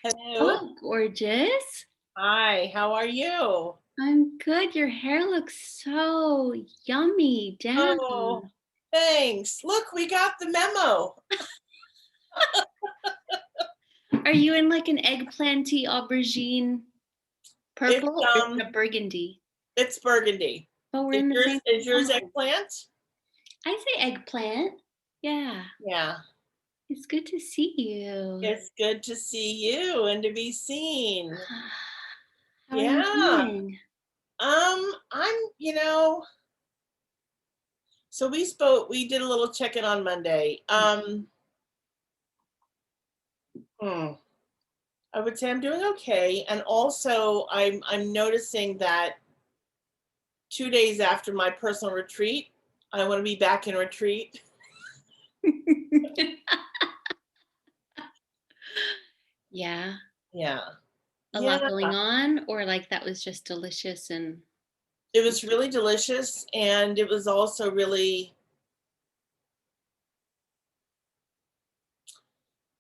Hello. Oh, gorgeous. Hi, how are you? I'm good. Your hair looks so yummy Oh, down. thanks. Look, we got the memo. Are you in like an eggplanty aubergine It's purple or is that burgundy? it's burgundy. Oh, we're Is in the yours same is yours zone. eggplant? I say eggplant. Yeah, Yeah. it's good to see you. It's good to see you and to be seen. How are you Yeah. doing? I'm, so we did a little check-in on Monday. Hmm, I would say I'm doing okay. And also I'm noticing that 2 days after my personal retreat, I want to be back in retreat. Yeah, Yeah. a Yeah. lot going on, or like that was just delicious and It was really delicious. And it was also really,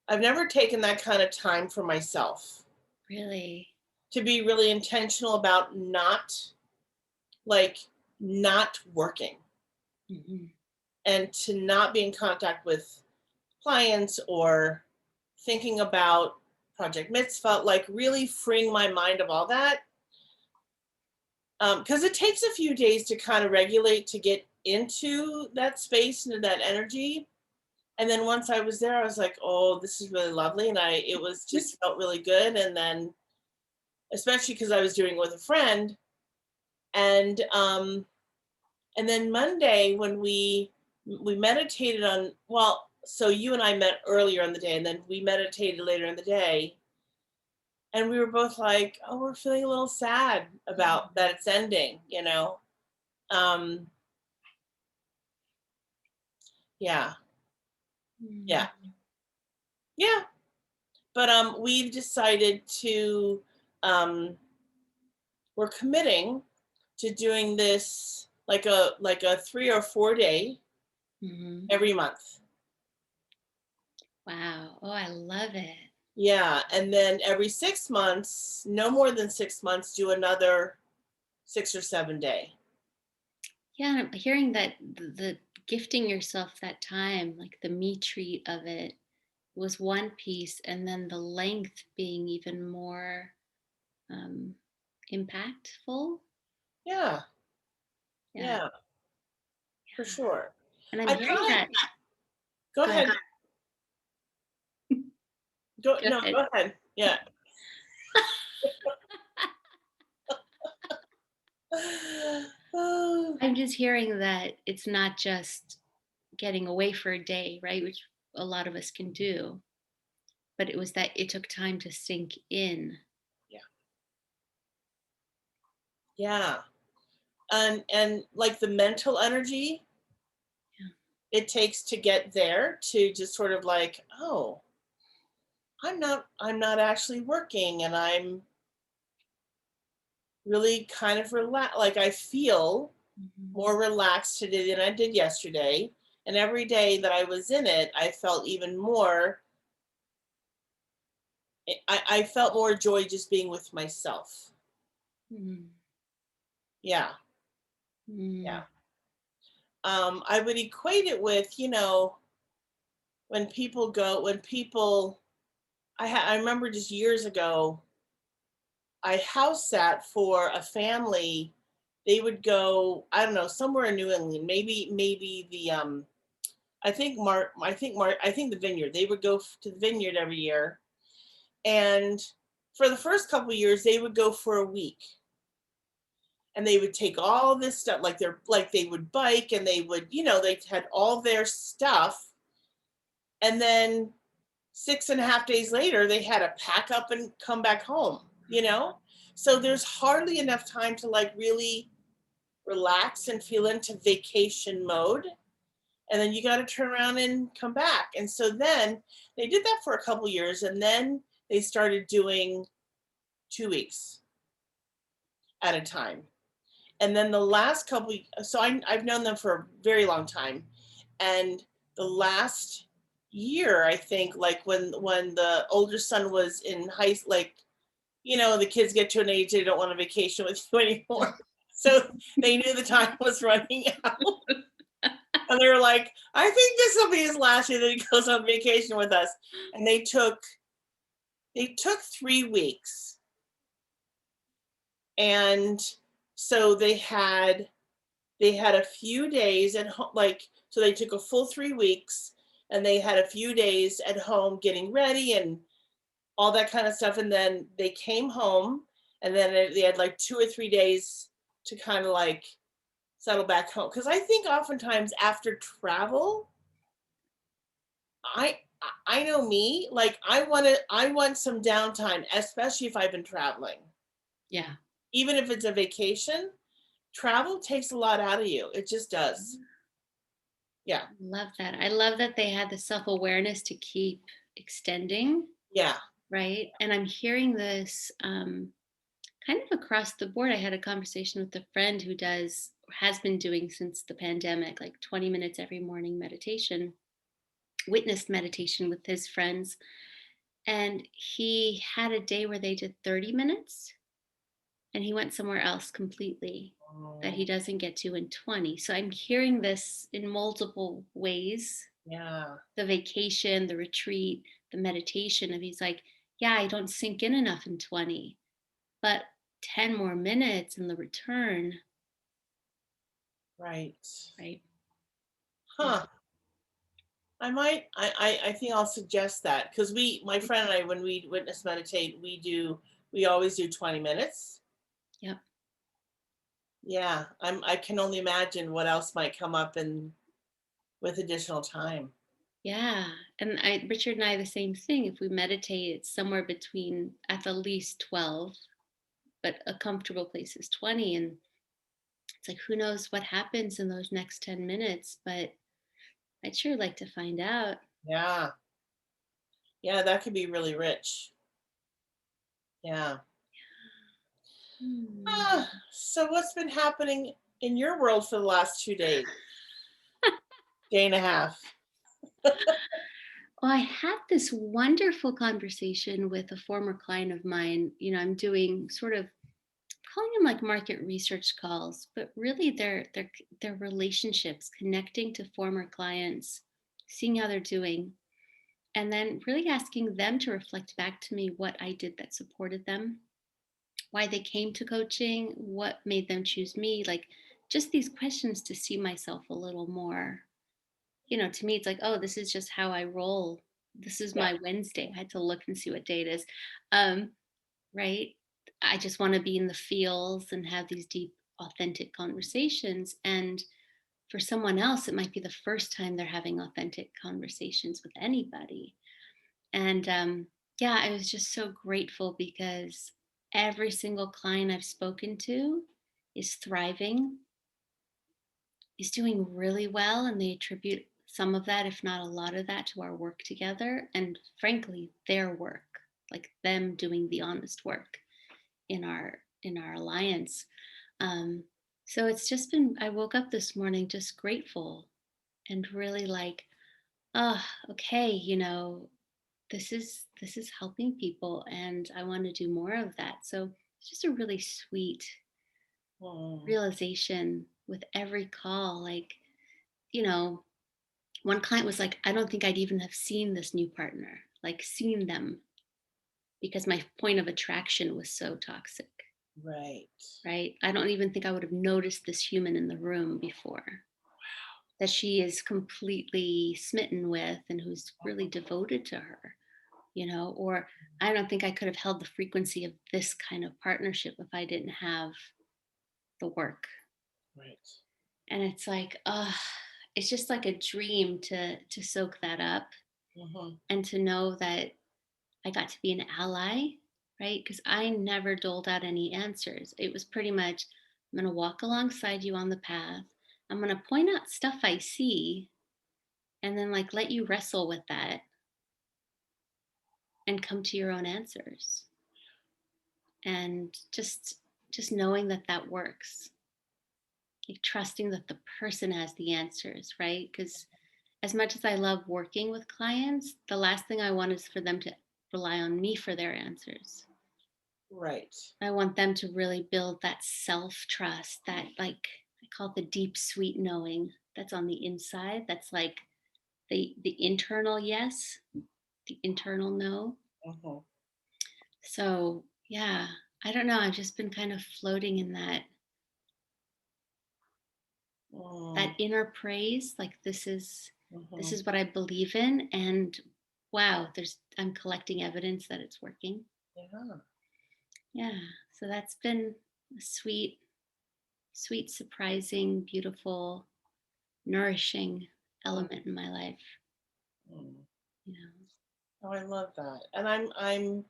I've never taken that kind of time for myself really. to be really intentional about like, not working Mhm. and to not be in contact with clients or thinking about Project Mitzvah, like really freeing my mind of all that. Because it takes a few days to kind of regulate to get into that space, into that energy. And then once I was there, I was like, oh, this is really lovely. And it was just felt really good. And then, especially because I was doing it with a friend. And, um, and then Monday when we meditated on, well, so you and I met earlier in the day and then we meditated later in the day. And we were both like, oh, we're feeling a little sad about that it's ending. Um, yeah, yeah, Mm. yeah. But we've decided to um, we're committing to doing this like a 3 or 4 day Mhm. every month. Wow. Oh, I love it. Yeah, and then every 6 months, no more than 6 months, do another 6 or 7 day. Yeah, and I'm hearing that the gifting yourself that time, like the me treat of it, was one piece, and then the length being even more um, impactful. Yeah, Yeah, yeah, for yeah. sure. And I'm I hearing kind of that. go Go ahead. ahead. Go Go no, ahead. go ahead. Yeah. Oh, I'm just hearing that it's not just getting away for a day, right? Which a lot of us can do, but it was that it took time to sink in. yeah, yeah. And like the mental energy Yeah. it takes to get there to just sort of like, oh, I'm not actually working and I'm really kind of relaxed. Like I feel Mhm. more relaxed today than I did yesterday. And every day that I was in it, I felt even more I felt more joy just being with myself. Mm. Yeah. Yeah. Mm. I would equate it with, when people I remember just years ago, I house sat for a family. They would go, I don't know, somewhere in New England, maybe the I think the vineyard. They would go to the vineyard every year. And for the first couple of years, they would go for a week. And they would take all this stuff, like they would bike and they would, they had all their stuff. And then 6.5 days later, they had to pack up and come back home. So there's hardly enough time to like really relax and feel into vacation mode. And then you got to turn around and come back. And so then they did that for a couple years. And then they started doing 2 weeks at a time. And then the last so I've known them for a very long time. And the last year, I think, like when the older son was in like, the kids get to an age they don't want a vacation with you anymore. So they knew the time was running out. And they were like, I think this will be his last year that he goes on vacation with us. And they took 3 weeks. And so they had a few days at home, like, so they took a full 3 weeks, and they had a few days at home getting ready and all that kind of stuff. And then they came home, and then they had like 2 or 3 days to kind of like settle back home. Because I think oftentimes after travel, I I know me, like I want some downtime, especially if I've been traveling. Yeah. Even if it's a vacation, travel takes a lot out of you. It just does. Yeah. Love that. I love that they had the self-awareness to keep extending, Yeah. right? And I'm hearing this kind of across the board. I had a conversation with a friend who has been doing since the pandemic, like 20 minutes every morning meditation, witnessed meditation with his friends. And he had a day where they did 30 minutes and he went somewhere else completely that he Oh, doesn't get to in 20. So I'm hearing this in multiple ways, yeah. the vacation, the retreat, the meditation. And he's like, yeah, I don't sink in enough in 20, but 10 more minutes and the return, Right. right? Yeah. Huh. I think I'll suggest that because my friend and I, when we witness meditate, we always do 20 minutes. Yep. Yeah. I can only imagine what else might come up and with additional time. Yeah. And Richard and I, the same thing. If we meditate, it's somewhere between at the least 12, but a comfortable place is 20. And it's like, who knows what happens in those next 10 minutes, but I'd sure like to find out. Yeah. Yeah, that could be really rich. Yeah. Hmm. So what's been happening in your world for the last 2 days, day and a half? Well, I had this wonderful conversation with a former client of mine. I'm doing sort of calling them like market research calls, but really they're relationships, connecting to former clients, seeing how they're doing, and then really asking them to reflect back to me what I did that supported them, why they came to coaching, what made them choose me, like just these questions to see myself a little more. To me, it's like, oh, this is just how I roll. This is Yeah. my Wednesday. I had to look and see what day it is. Um, right? I just want to be in the feels and have these deep, authentic conversations. And for someone else, it might be the first time they're having authentic conversations with anybody. And yeah, I was just so grateful because every single client I've spoken to is thriving, is doing really well, and they attribute some of that, if not a lot of that, to our work together. And frankly, their work, like them doing the honest work in our alliance. Um, so it's just been. I woke up this morning just grateful and really like, oh, okay, this is helping people, and I want to do more of that. So it's just a really sweet Mm, realization with every call. Like, you know, one client was like, I don't think I'd even have seen this new partner, like seen them, because my point of attraction was so toxic. right. Right? I don't even think I would have noticed this human in the room before that she is completely smitten with and who's really devoted to her, or I don't think I could have held the frequency of this kind of partnership if I didn't have the work. Right. And it's like, it's just like a dream to soak that up Hmm. and to know that I got to be an ally, right? Because I never doled out any answers. It was pretty much, I'm going to walk alongside you on the path. I'm going to point out stuff I see and then like let you wrestle with that and come to your own answers. And just knowing that that works. Like trusting that the person has the answers, right? Because as much as I love working with clients, the last thing I want is for them to rely on me for their answers. Right. I want them to really build that self trust, that like I call it the deep, sweet knowing that's on the inside. That's like the internal yes, the internal no. Hmm. So yeah, I don't know. I've just been kind of floating in that inner praise. Like this Mm-hmm. is what I believe in, and wow, there's I'm collecting evidence that it's working. Yeah. Yeah. So that's been a sweet, sweet, surprising, beautiful, nourishing Mm. element in my life. Mm. You know. Oh, I love that. And I'm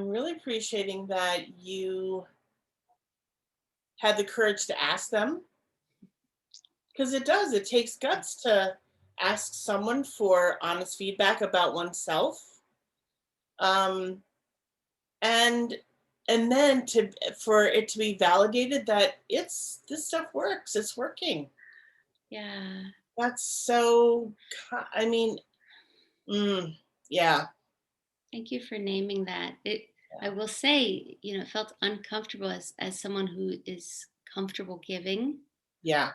really appreciating that you had the courage to ask them, because it takes guts to ask someone for honest feedback about oneself. Um and and then to for it to be validated that this stuff works, it's working. Yeah. That's so I mean, mm, yeah, Thank you for naming that. I yeah, will say, it felt uncomfortable as someone who is comfortable giving yeah.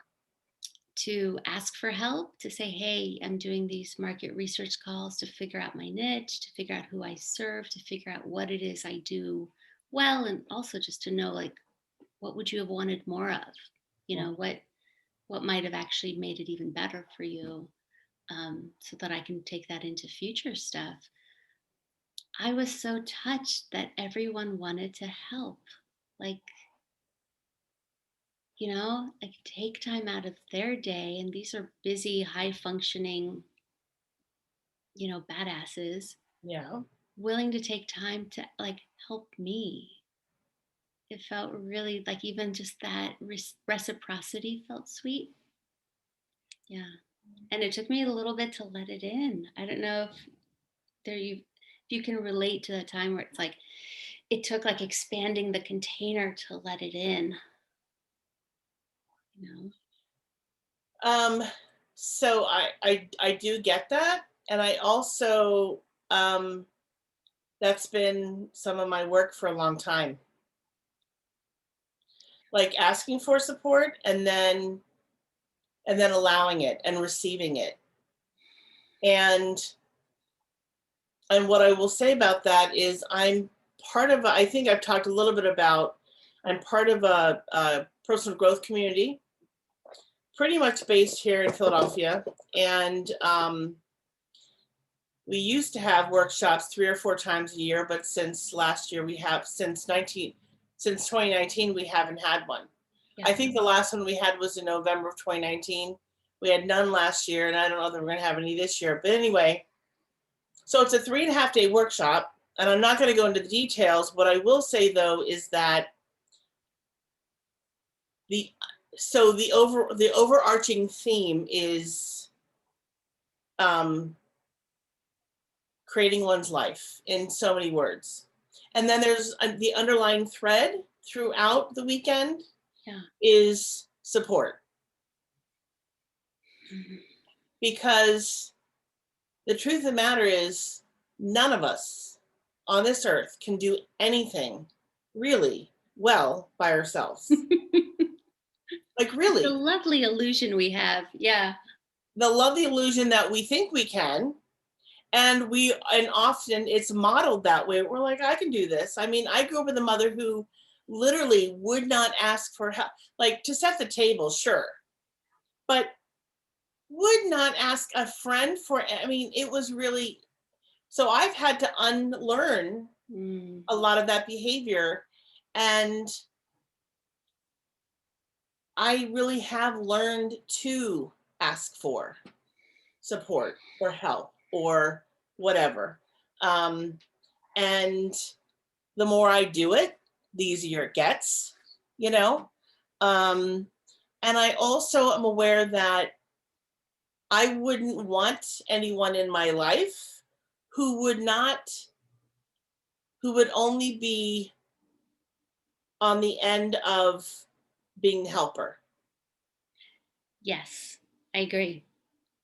to ask for help, to say, hey, I'm doing these market research calls to figure out my niche, to figure out who I serve, to figure out what it is I do well, and also just to know like what would you have wanted more of? Mm. What might have actually made it even better for you, so that I can take that into future stuff. I was so touched that everyone wanted to help. Like, like take time out of their day. And these are busy, high functioning, badasses Yeah. willing to take time to like help me. It felt really like even just that reciprocity felt sweet. Yeah. And it took me a little bit to let it in. I don't know if if you can relate to the time where it's like it took like expanding the container to let it in, you know. Um, so I do get that, and I also that's been some of my work for a long time, like asking for support and then allowing it and receiving it. And what I will say about that is I'm part of I think I've talked a little bit about I'm part of a personal growth community, pretty much based here in Philadelphia, and we used to have workshops 3 or 4 times a year, but since last year we have since 2019 we haven't had one. I Yeah. think the last one we had was in November of 2019. We had none last year, and I don't know that we're going to have any this year. But anyway, so it's a 3.5 day workshop, and I'm not going to go into the details. What I will say though is that the the overarching theme is um, creating one's life in so many words. And then there's the underlying thread throughout the weekend Yeah. is support, Mhm. because the truth of the matter is none of us on this earth can do anything really well by ourselves. Like The really, lovely illusion we have. Yeah. the love the illusion that we think we can, and often it's modeled that way. We're like, I can do this. I mean, I grew up with a mother who literally would not ask for help, like to set the table, sure, but would not ask a friend for. I mean, it was really so I've had to unlearn Mm. a lot of that behavior, and I really have learned to ask for support or help or whatever. Um, and the more I do it, the easier it gets, you know? Um, and I also am aware that I wouldn't want anyone in my life who would not, who would only be on the end of being the helper. Yes, I agree.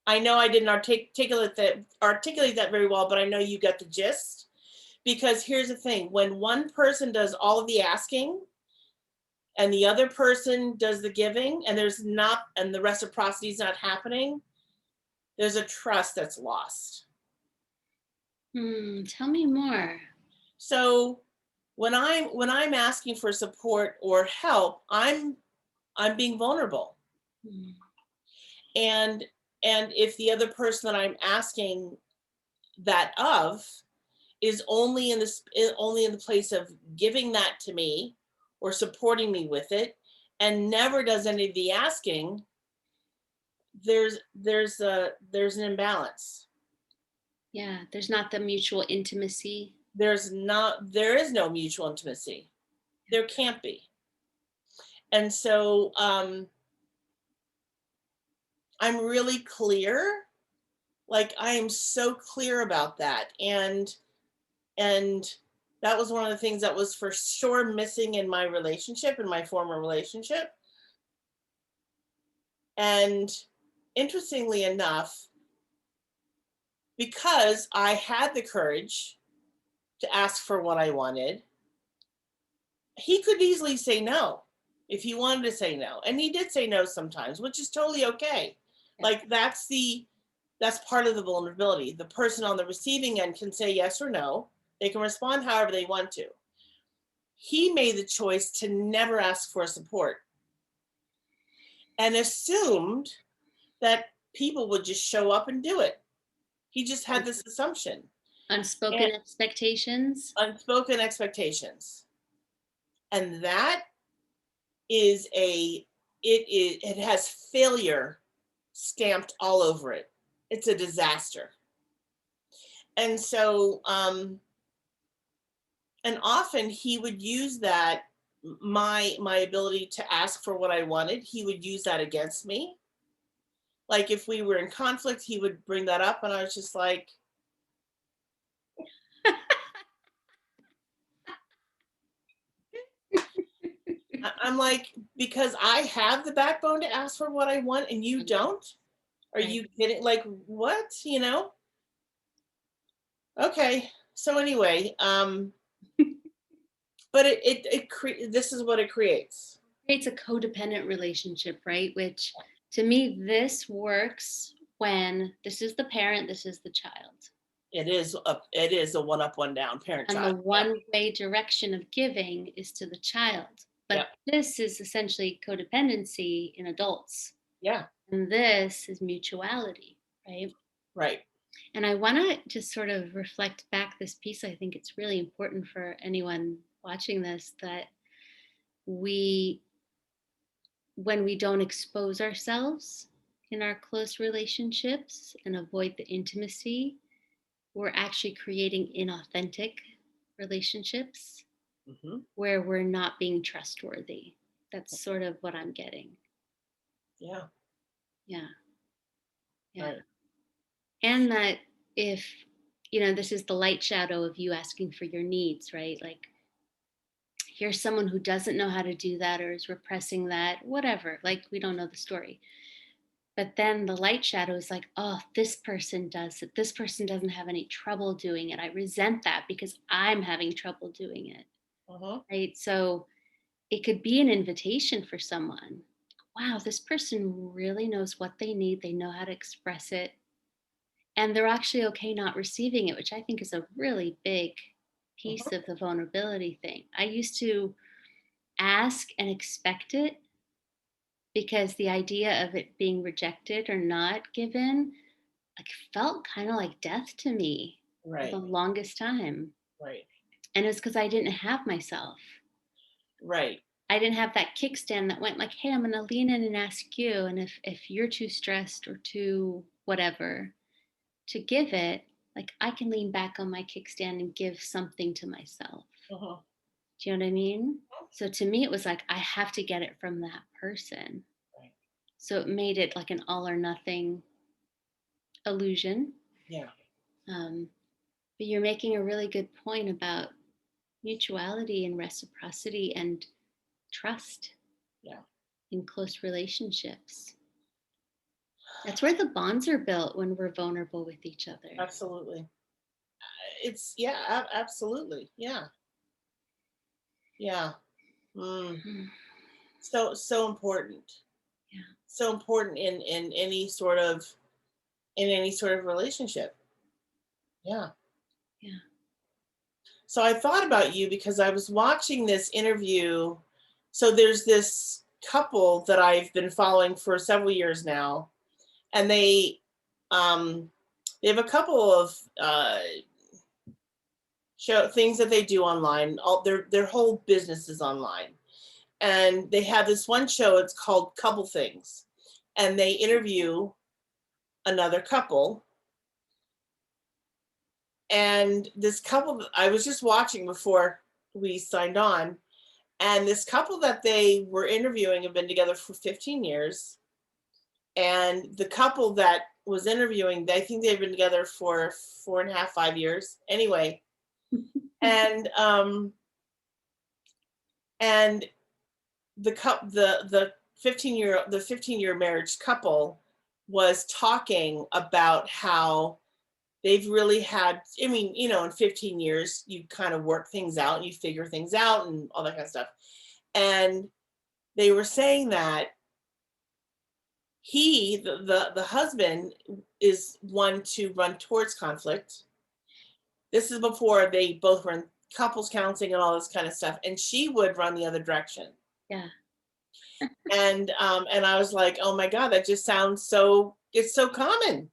I know I didn't articulate that very well, but I know you get the gist. Because here's the thing, when one person does all of the asking and the other person does the giving, and the reciprocity is not happening, there's a trust that's lost. Tell me more. So when I'm asking for support or help, I'm being vulnerable. Mm, And if the other person that I'm asking that of is only in the place of giving that to me or supporting me with it and never does any of the asking, there's an imbalance. yeah, there's not the mutual intimacy. There is no mutual intimacy. There can't be. And so I'm really clear, like I am so clear about that. And that was one of the things that was for sure missing in my relationship, in my former relationship. And interestingly enough, because I had the courage to ask for what I wanted, he could easily say no if he wanted to say no. And he did say no sometimes, which is totally okay. Yeah. Like that's part of the vulnerability. The person on the receiving end can say yes or no. They can respond however they want to. He made the choice to never ask for support and assumed that people would just show up and do it. He just had this assumption and Unspoken expectations. unspoken expectations. And that is it has failure stamped all over it. It's a disaster. And so and often he would use that, my ability to ask for what I wanted, he would use that against me. Like if we were in conflict, he would bring that up and I was just like, I'm like, because I have the backbone to ask for what I want and you don't? Are Right. you kidding? Like what? Okay. So anyway, but this is what it creates. Creates a codependent relationship, right? Which to me, this works when this is the parent, this is the child. It is a one up, one down, parent And the child. Yep. one way direction of giving is to the child. But Yep. this is essentially codependency in adults. Yeah. And this is mutuality, right? Right. And I want to just sort of reflect back this piece. I think it's really important for anyone watching this that we, when we don't expose ourselves in our close relationships and avoid the intimacy, we're actually creating inauthentic relationships Hmm. where we're not being trustworthy. That's sort of what I'm getting. Yeah. Yeah. Yeah. Right. And that if, this is the light shadow of you asking for your needs, right? Like, here's someone who doesn't know how to do that or is repressing that, whatever. Like, we don't know the story. But then the light shadow is like, oh, this person does it. This person doesn't have any trouble doing it. I resent that because I'm having trouble doing it. Uh-huh. Right. So it could be an invitation for someone. Wow, this person really knows what they need. They know how to express it. And they're actually okay not receiving it, which I think is a really big piece Uh-huh. of the vulnerability thing. I used to ask and expect it because the idea of it being rejected or not given like felt kind of like death to me for the Right. longest time. Right. And it's because I didn't have myself. Right. I didn't have that kickstand that went like, hey, I'm gonna lean in and ask you. And if you're too stressed or too whatever to give it, like I can lean back on my kickstand and give something to myself. Uh-huh. Do you know what I mean? So to me, it was like I have to get it from that person. Right. So it made it like an all or nothing illusion. Yeah. Um, but you're making a really good point about mutuality and reciprocity and trust Yeah. in close relationships. That's where the bonds are built when we're vulnerable with each other. Absolutely. It's yeah, absolutely. Yeah. Yeah. Mm. Mm, So important. yeah, So important in any sort of relationship. Yeah. yeah. So I thought about you because I was watching this interview. So there's this couple that I've been following for several years now, and um they have a couple of show things that they do online. All their whole business is online. And they have this one show, it's called Couple Things. And they interview another couple. And this couple that I was just watching before we signed on, and this couple that they were interviewing have been together for 15 years. And the couple that was interviewing, I think they've been together for 4.5, 5 years. Anyway, and and the 15-year marriage couple was talking about how they've really had, I mean, in 15 years you kind of work things out and you figure things out and all that kind of stuff. And they were saying that the husband is one to run towards conflict. This is before they both were in couples counseling and all this kind of stuff, and she would run the other direction. Yeah. And I was like, oh my god, that just sounds so, it's so common,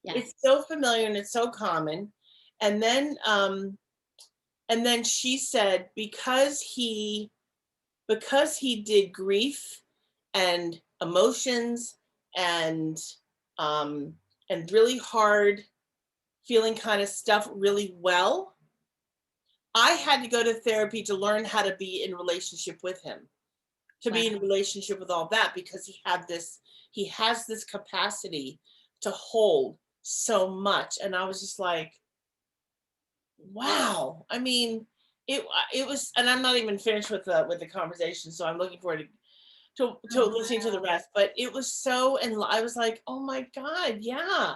it's Yes. so familiar and it's so common. And then um and then she said, because he did grief and emotions and um and really hard feeling kind of stuff really well, I had to go to therapy to learn how to be in relationship with him, to be in a Wow. relationship with all that, because he has this capacity to hold so much. And I was just like, wow. I mean, it was, and I'm not even finished with the conversation, so I'm looking forward to Oh, listening to the wow. rest. But it was so, and I was like, oh my god, yeah.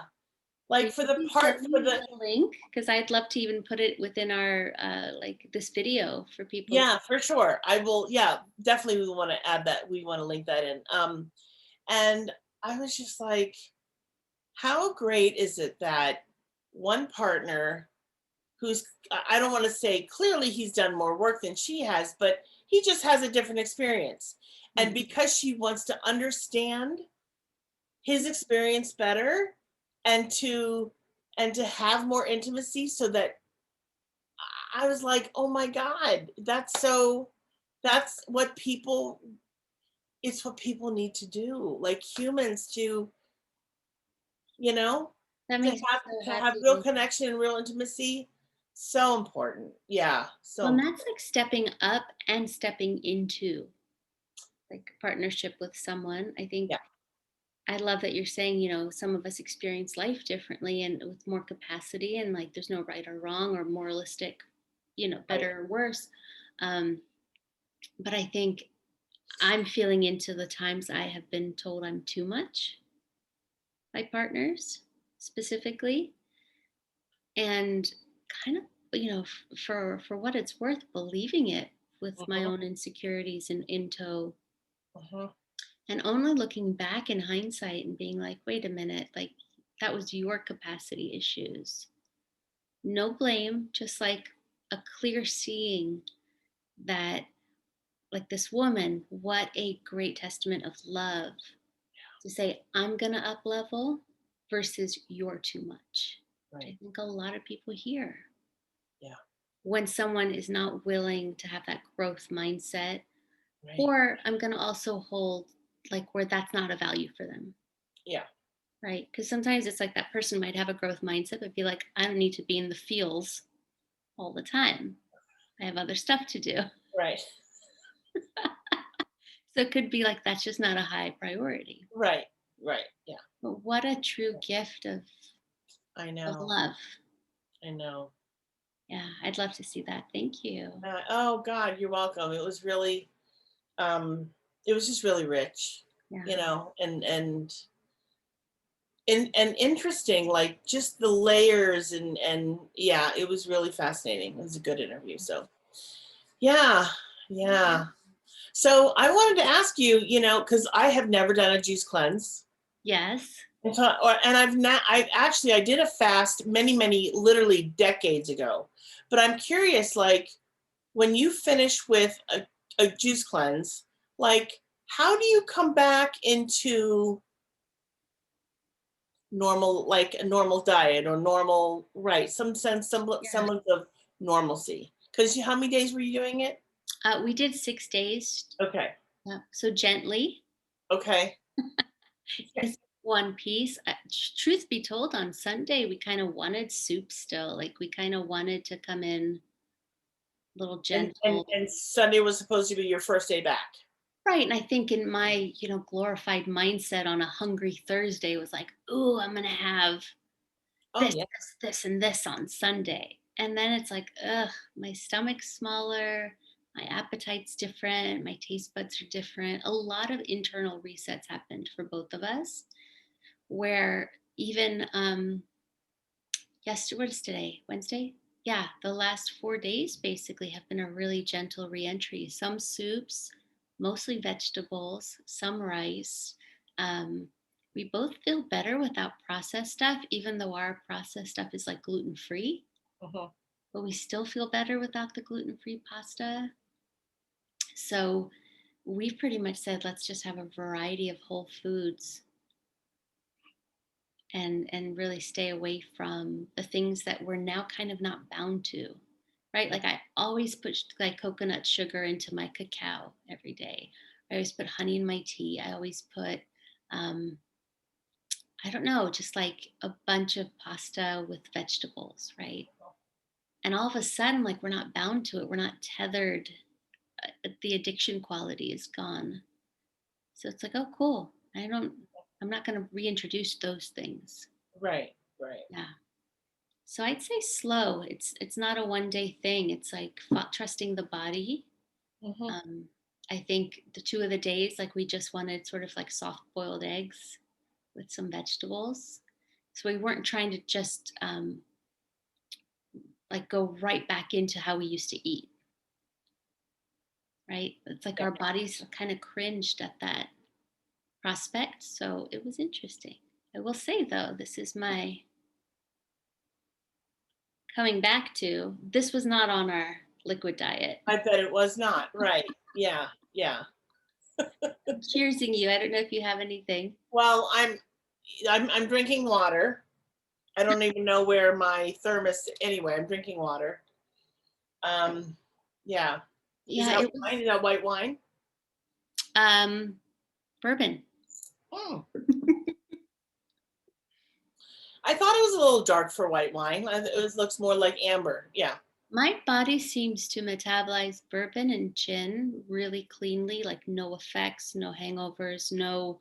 Will Like you please send for me the the link? Because I'd love to even put it within our like this video for people. yeah, for sure. I will, yeah, definitely we want to add that. We want to link that in. And I was just like, how great is it that one partner who's, I don't want to say clearly he's done more work than she has, but he just has a different experience. And Mm. because she wants to understand his experience better, and to have more intimacy, so that I was like, "Oh my god, that's what people it's what people need to do. Like humans you know, That to makes me have so to have real happy. connection and real intimacy, so important. Yeah, so Well, and important. that's like stepping up and stepping into like partnership with someone. I think Yeah, I love that you're saying, some of us experience life differently and with more capacity, and like there's no right or wrong or moralistic, right. better or worse. Um, but I think I'm feeling into the times I have been told I'm too much by partners specifically, and kind of, for what it's worth, believing it with my Mhm, own insecurities in tow, mhm. and only looking back in hindsight and being like, wait a minute, like that was your capacity issues. No blame, just like a clear seeing that, like this woman, what a great testament of love to say, I'm going to up level versus you're too much. Right. I think a lot of people hear Yeah, when someone is not willing to have that growth mindset, right. or I'm going to also hold like where that's not a value for them. Yeah, Right. Because sometimes it's like that person might have a growth mindset, but be like, I don't need to be in the feels all the time. I have other stuff to do. right. So it could be like that's just not a high priority. Right. Right. Yeah. But what a true gift I of know. love. I know. Yeah, I'd love to see that. Thank you. Oh God, you're welcome. Um it was just really rich, Yeah. and and interesting, like just the layers and yeah, it was really fascinating. It was a good interview. So yeah, yeah. So I wanted to ask you, because I have never done a juice cleanse. Yes. And I've not, I did a fast many, many, literally decades ago. But I'm curious, like when you finish with a juice cleanse, like how do you come back into normal, like a normal diet or normal, right? Some sense, Yeah. semblance of normalcy. Because how many days were you doing it? We did 6 days. Okay. Yeah. So gently, Okay. just one piece. Truth be told, on Sunday, we kind of wanted soup still. Like we kind of wanted to come in a little And, and gentle. and Sunday was supposed to be your first day back. Right. And I think in my, glorified mindset on a hungry Thursday was like, ooh, I'm going to have Oh this, yeah. this, and this on Sunday. And then it's like, ugh, my stomach's smaller, my appetite's different, my taste buds are different. A lot of internal resets happened for both of us, where even yesterday, what is today? Wednesday? Yeah, the last 4 days basically have been a really gentle reentry. Some soups, mostly vegetables, some rice. Um, we both feel better without processed stuff, even though our processed stuff is like gluten free, Uh-huh. but we still feel better without the gluten free pasta. So we've pretty much said, let's just have a variety of whole foods and really stay away from the things that we're now kind of not bound to, right? Like I always put like coconut sugar into my cacao every day. I always put honey in my tea. I always put um, I don't know, just like a bunch of pasta with vegetables, right? And all of a sudden, like we're not bound to it, we're not tethered. The addiction quality is gone. So it's like, oh cool, I'm not going to reintroduce those things. Right. Right. Yeah. So I'd say slow. It's not a 1 day thing. It's like trusting the body. Hmm. Um, I think the 2 of the days, like we just wanted sort of like soft boiled eggs with some vegetables. So we weren't trying to just like go right back into how we used to eat, right? It's like Yeah. our bodies kind of cringed at that prospect. So it was interesting. I will say though, this is my coming back to this was not on our liquid diet. I bet it was not. Right. Yeah. Yeah. I'm cheersing you. I don't know if you have anything. Well, I'm drinking water. I don't even know where my thermos. Anyway, I'm drinking water. Um, yeah. Is Yeah, that it wine? was Is that white wine? um bourbon. Mm. I thought it was a little dark for white wine. Looks more like amber. Yeah. My body seems to metabolize bourbon and gin really cleanly, like no effects, no hangovers, no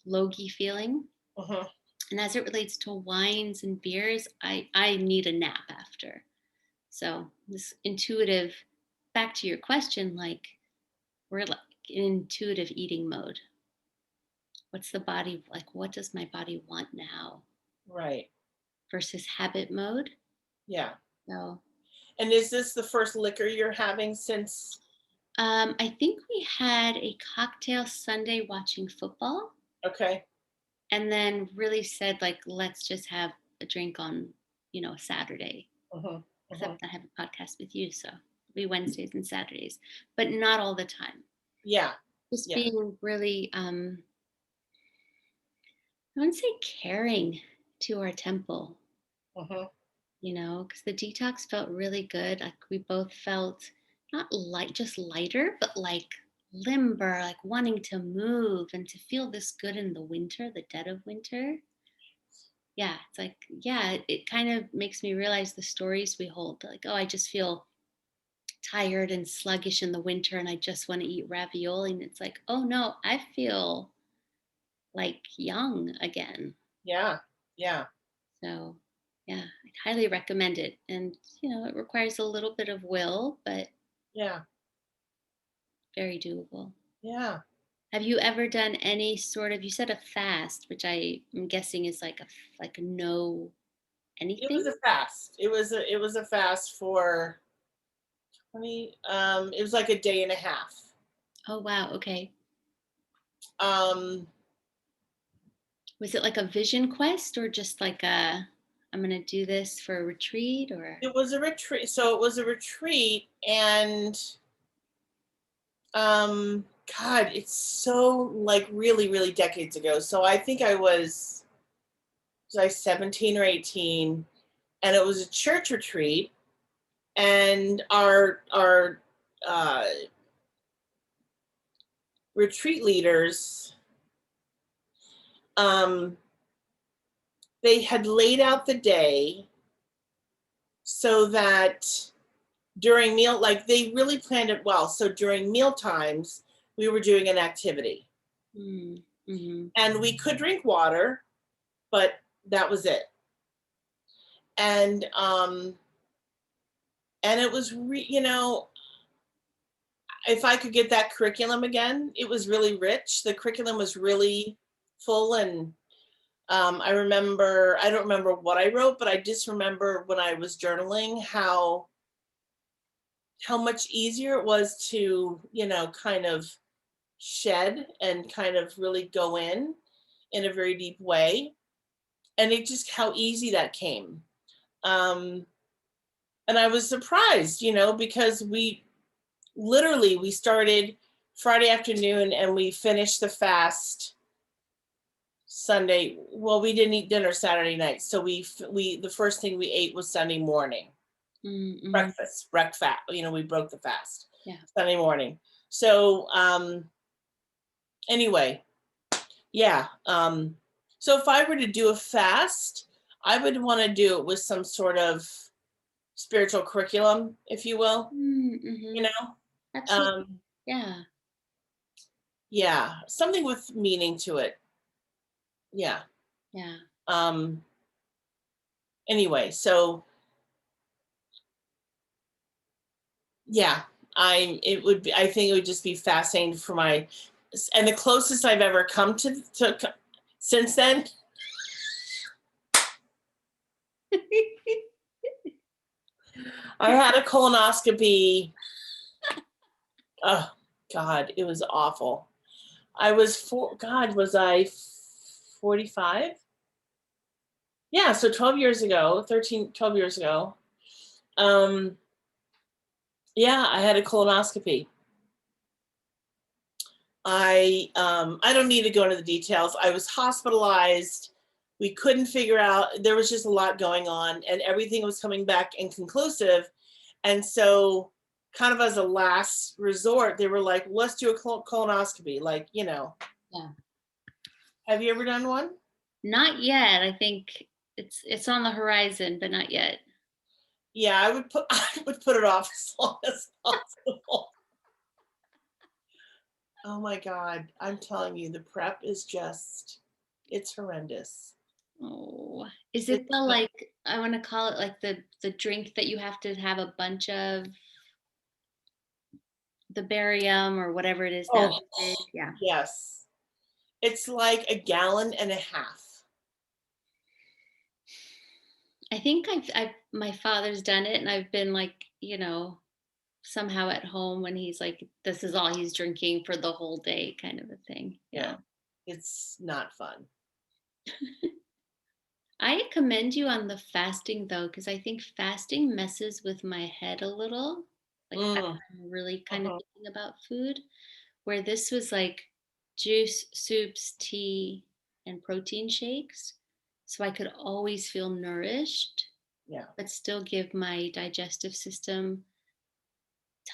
logy feeling. Uh-huh. And as it relates to wines and beers, I need a nap after. So this intuitive, back to your question, like we're like in intuitive eating mode. What's the body like? What does my body want now Right. versus habit mode? Yeah. So And is this the first liquor you're having since? I think we had a cocktail Sunday watching football, Okay. and then really said like, let's just have a drink on, Saturday. Uh-huh. Uh-huh. Except I have a podcast with you, so it'll be Wednesdays and Saturdays, but not all the time. Yeah. Just Yeah. being really, I wouldn't say caring to our temple, Uh-huh. because the detox felt really good. Like we both felt not light, just lighter, but like limber, like wanting to move and to feel this good in the winter, the dead of winter. Yeah, it's like, yeah, it kind of makes me realize the stories we hold. Like, oh, I just feel tired and sluggish in the winter and I just want to eat ravioli. And it's like, oh no, I feel like young again. Yeah. Yeah. So, yeah, I'd highly recommend it. And, it requires a little bit of will, but Yeah. very doable. Yeah. Have you ever done any sort of, you said a fast, which I'm guessing is like like a no It was anything? a fast. It was a fast for 20, it was like a day and a half. Oh wow, okay. Um, Was it like a vision quest or just like a I'm gonna do this for a retreat or it was a retreat. So it was a retreat, and um, God, it's so like really, really decades ago. So I think I 17 or 18, and it was a church retreat, and our uh, retreat leaders, um, they had laid out the day so that during meal, like they really planned it well. So during meal times, we were doing an activity, mm, hmm and we could drink water, but that was it. And and it was if I could get that curriculum again, it was really rich. The curriculum was really full, and I don't remember what I wrote, but I just remember when I was journaling how much easier it was to, kind of shed and kind of really go in a very deep way. And it just how easy that came. Um, and I was surprised, because we started Friday afternoon and we finished the fast Sunday. Well, we didn't eat dinner Saturday night, so we the first thing we ate was Sunday morning mm-hmm. breakfast. We broke the fast Yeah. Sunday morning. So anyway, yeah. So if I were to do a fast, I would want to do it with some sort of spiritual curriculum, if you will. You Mm-hmm. know, Absolutely. um, Yeah. yeah, something with meaning to it. Yeah. Yeah. Um, anyway, so yeah, I think it would just be fascinating for and the closest I've ever come to since then, I had a colonoscopy. Oh God, it was awful. God, was I 45? Yeah, so 12 years ago, 13, 12 years ago. Um, yeah, I had a colonoscopy. I don't need to go into the details. I was hospitalized. We couldn't figure out, there was just a lot going on, and everything was coming back inconclusive. And so, kind of as a last resort, they were like, let's do a colonoscopy. Yeah. Have you ever done one? Not yet. I think it's on the horizon, but not yet. Yeah, I would put it off as long as possible. Oh my God. I'm telling you, the prep is it's horrendous. Oh, is it It's the not, like I want to call it like the drink that you have to have a bunch of the barium or whatever it is now oh, these days? Yeah. yes. It's like a gallon and a half. I think I've my father's done it and I've been like, somehow at home when he's like, this is all he's drinking for the whole day kind of a thing. Yeah. Yeah. It's not fun. I commend you on the fasting though, because I think fasting messes with my head a little. Like Mm, I'm really kind of mhm. thinking about food, where this was like juice, soups, tea, and protein shakes. So I could always feel nourished, Yeah. but still give my digestive system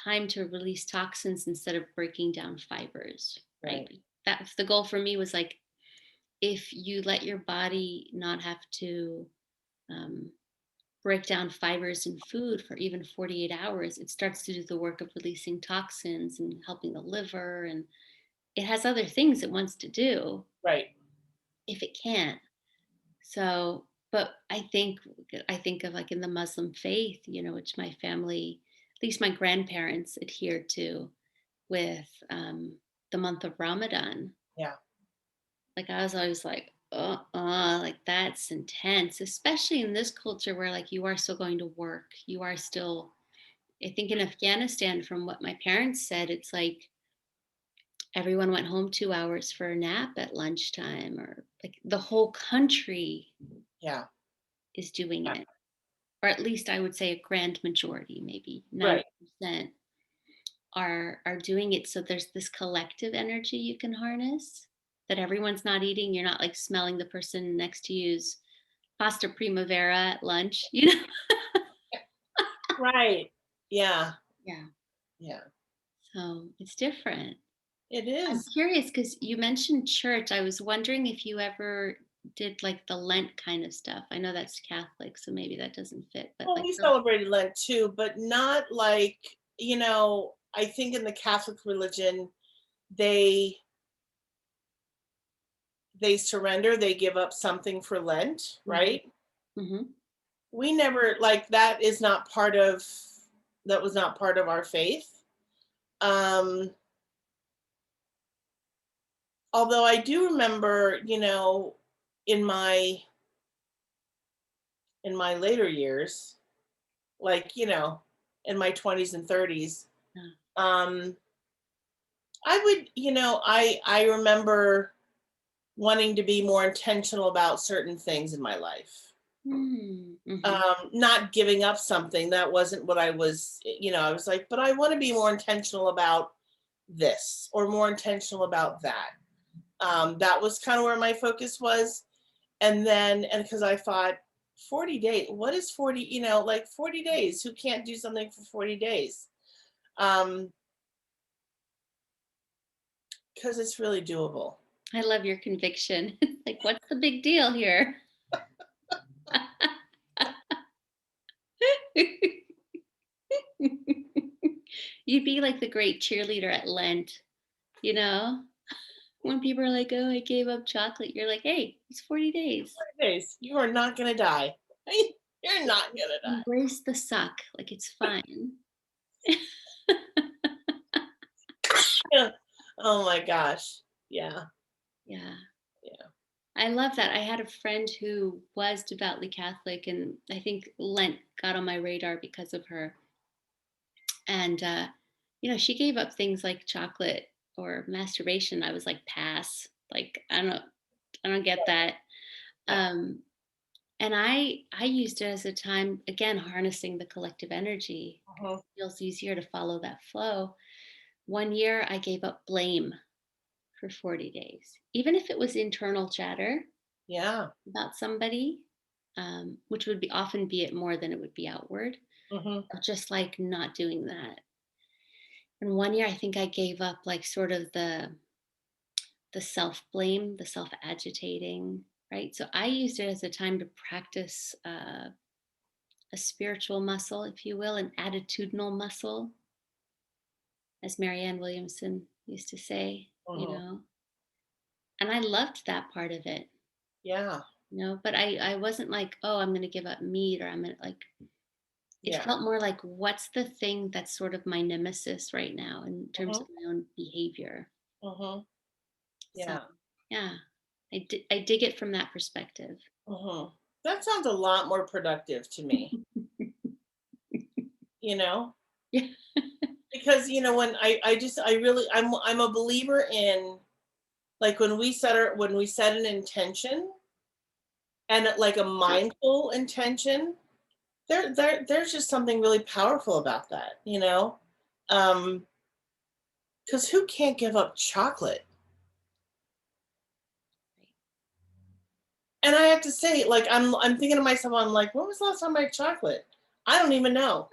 time to release toxins instead of breaking down fibers, right? Right. That the goal for me was like if you let your body not have to um, break down fibers in food for even 48 hours, it starts to do the work of releasing toxins and helping the liver. And it has other things it wants to do Right. if it can. So, but I think of like in the Muslim faith, which my family, at least my grandparents adhered to with the month of Ramadan. Yeah. Like I was always like, like that's intense, especially in this culture where like you are still going to work. You are still, I think in Afghanistan, from what my parents said, it's like everyone went home 2 hours for a nap at lunchtime, or like the whole country Yeah. is doing Yeah. it. Or at least I would say a grand majority, maybe Right. 90% are doing it. So there's this collective energy you can harness that everyone's not eating. You're not like smelling the person next to you's pasta primavera at lunch, you know? Right. Yeah. Yeah. Yeah. So it's different. It I'm is. curious because you mentioned church. I was wondering if you ever did like the Lent kind of stuff. I know that's Catholic, so maybe that doesn't fit, but Well, like we the, celebrated Lent too, but not like, I think in the Catholic religion, they they surrender, they give up something for Lent, Mhm, right? mhm, We never like that was not part of our faith. Um, although I do remember, in my later years, like, in my 20s and 30s, yeah. um, I would, I remember wanting to be more intentional about certain things in my life. Mm, mhm, Not giving up something that wasn't what I was, I was like, but I want to be more intentional about this or more intentional about that. That was kind of where my focus was. And because I thought 40 days, what is 40, like 40 days, who can't do something for 40 days? Um, because it's really doable. I love your conviction. It's like, what's the big deal here? You'd be like the great cheerleader at Lent, you know? When people are like, "Oh, I gave up chocolate," you're like, "Hey, it's 40 days. 40 days, you are not going to die. You're not going to die. Embrace the suck. Like it's fine." Yeah. Oh my gosh. Yeah. Yeah. Yeah. I love that. I had a friend who was devoutly Catholic, and I think Lent got on my radar because of her. And she gave up things like chocolate or masturbation. I was like, pass. Like, I don't get that. Yeah. Um, and I used it as a time, again, harnessing the collective energy. Mhm. It feels easier to follow that flow. One year I gave up blame for 40 days, even if it was internal chatter Yeah. about somebody, which would be often be it more than it would be outward, Mhm. of just like not doing that. And one year I think I gave up like sort of the self blame, the self agitating, right? So I used it as a time to practice a spiritual muscle, if you will, an attitudinal muscle, as Marianne Williamson used to say, Mhm. and I loved that part of it, Yeah. but I wasn't like, oh, I'm going to give up meat, or I'm going to like, it Yeah. felt more like, what's the thing that's sort of my nemesis right now in terms Mhm. of my own behavior? Mhm. So, Yeah. yeah, I dig it from that perspective. Mhm. That sounds a lot more productive to me, you know? Yeah. Because when I'm a believer in, like, when we set an intention, and like a mindful intention, there's just something really powerful about that, um because who can't give up chocolate? And I have to say, like, I'm thinking to myself, I'm like, when was the last time I had chocolate? I don't even know.